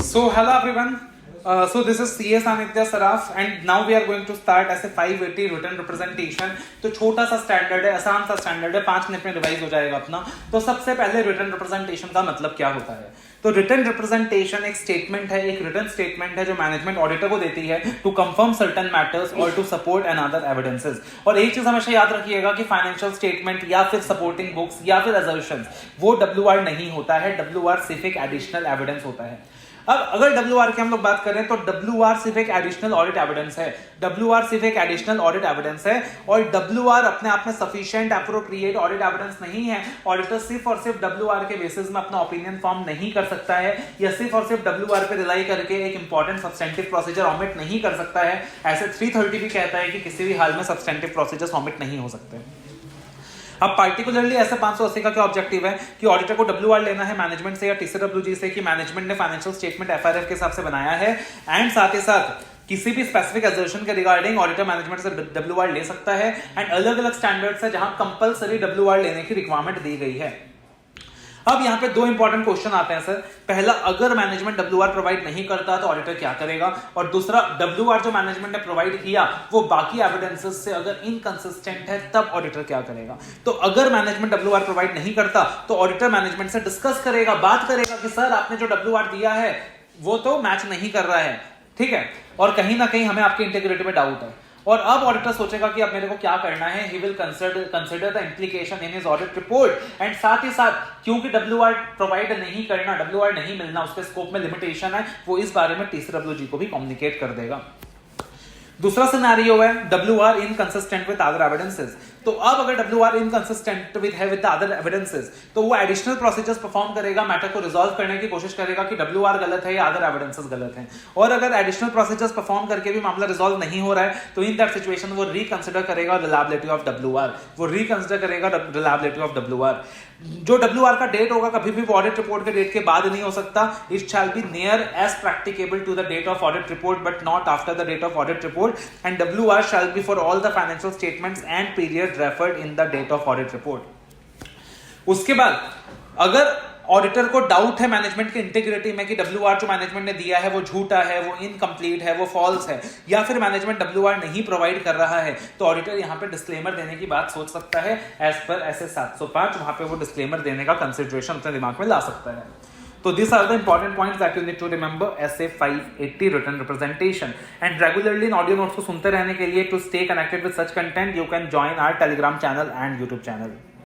So hello everyone. So this is CS Anitya Saraf and now we are going to start as a 580 written representation. तो छोटा सा standard है, आसान सा standard है, 5 minute में रिवाइज हो जाएगा अपना. तो सबसे पहले रिटन रिप्रेजेंटेशन का मतलब क्या होता है. तो रिटन रिप्रेजेंटेशन एक स्टेटमेंट है, एक रिटन स्टेटमेंट है जो मैनेजमेंट ऑडिटर को देती है टू कंफर्म सर्टेन मैटर्स और to support and other evidences. और एक चीज हमेशा याद रखिएगा कि फाइनेंशियल स्टेटमेंट या फिर सपोर्टिंग बुक्स या फिर असर्शंस वो WR नहीं होता है. WR सिर्फ एक एडिशनल एविडेंस होता है. अब अगर WR की हम लोग बात करें तो WR सिर्फ एक एडिशनल ऑडिट एविडेंस है. WR सिर्फ एक एडिशनल ऑडिट एविडेंस है और WR अपने आप में सफिशिएंट एप्रोप्रिएट ऑडिट एविडेंस नहीं है. ऑडिटर सिर्फ और सिर्फ WR के बेसिस में अपना ओपिनियन फॉर्म नहीं कर सकता है या सिर्फ और सिर्फ WR पे रिलाई करके एक इंपॉर्टेंट सब्सटेंटिव प्रोसीजर ऑमिट नहीं कर सकता है. ऐसे 330 भी कहता है कि किसी भी हाल में सब्सटेंटिव प्रोसीजर्स ऑमिट नहीं हो सकते. अब पार्टिकुलरली ऐसे 580 का क्या ऑब्जेक्टिव है कि ऑडिटर को WR लेना है मैनेजमेंट से या TCWG से कि मैनेजमेंट ने फाइनेंशियल स्टेटमेंट FRF के हिसाब से बनाया है एंड साथ ही साथ किसी भी स्पेसिफिक असर्शन के रिगार्डिंग ऑडिटर मैनेजमेंट से WR ले सकता है. एंड अलग अलग स्टैंडर्ड्स है जहां कंपलसरी WR लेने की रिक्वायरमेंट दी गई है. अब यहां पे दो इंपॉर्टेंट क्वेश्चन आते हैं सर. पहला, अगर मैनेजमेंट WR प्रोवाइड नहीं करता तो ऑडिटर क्या करेगा. और दूसरा, WR जो मैनेजमेंट ने प्रोवाइड किया वो बाकी एविडेंसेस से अगर इनकंसिस्टेंट है तब ऑडिटर क्या करेगा. तो अगर मैनेजमेंट WR प्रोवाइड नहीं करता तो ऑडिटर मैनेजमेंट से डिस्कस करेगा, बात करेगा कि सर आपने जो WR दिया है वो तो मैच नहीं कर रहा है, ठीक है, और कहीं ना कहीं हमें आपकी इंटीग्रिटी पे डाउट है. और अब ऑडिटर सोचेगा कि अब मेरे को क्या करना है. He will consider the implication in his audit report and साथ ही साथ क्योंकि WR प्रोवाइड नहीं करना, WR नहीं मिलना, उसके स्कोप में लिमिटेशन है, वो इस बारे में TCWG को भी कम्युनिकेट कर देगा. दूसरा सिनेरियो है WR inconsistent with other evidences. तो अब अगर WR inconsistent with other evidences तो वो एडिशनल प्रोसीजर्स परफॉर्म करेगा, मैटर को रिजॉल्व करने की कोशिश करेगा कि WR गलत है या अदर एविडेंसेस गलत हैं. और अगर एडिशनल प्रोसीजर्स परफॉर्म करके भी मामला रिजॉल्व नहीं हो रहा है तो इन दैट सिचुएशन वो रिकंसिडर करेगा रिलायबिलिटी ऑफ WR. वो रिकंसिडर करेगा रिलायबिलिटी ऑफ WR. जो WR का डेट होगा कभी भी ऑडिट रिपोर्ट के डेट के बाद नहीं हो सकता. It shall be near as practicable to the date of audit report but not after the date of audit report. And WR shall be for all the financial statements and period referred in the date of audit report. उसके बाद अगर auditor को doubt है management की integrity में कि WR जो management ने दिया है वो झूठा है, वो इनकम्प्लीट है, वो फॉल्स है, या फिर मैनेजमेंट WR नहीं प्रोवाइड कर रहा है, तो ऑडिटर यहां पे डिस्क्लेमर देने की बात सोच सकता है एज पर ऐसे 705. वहां पे वो डिस्क्लेमर देने का कंसिडरेशन अपने दिमाग में ला सकता है. So these are the important points that you need to remember as a 580 written representation. And regularly in audio notes को सुनते रहने के लिए to stay connected with such content, you can join our Telegram channel and YouTube channel.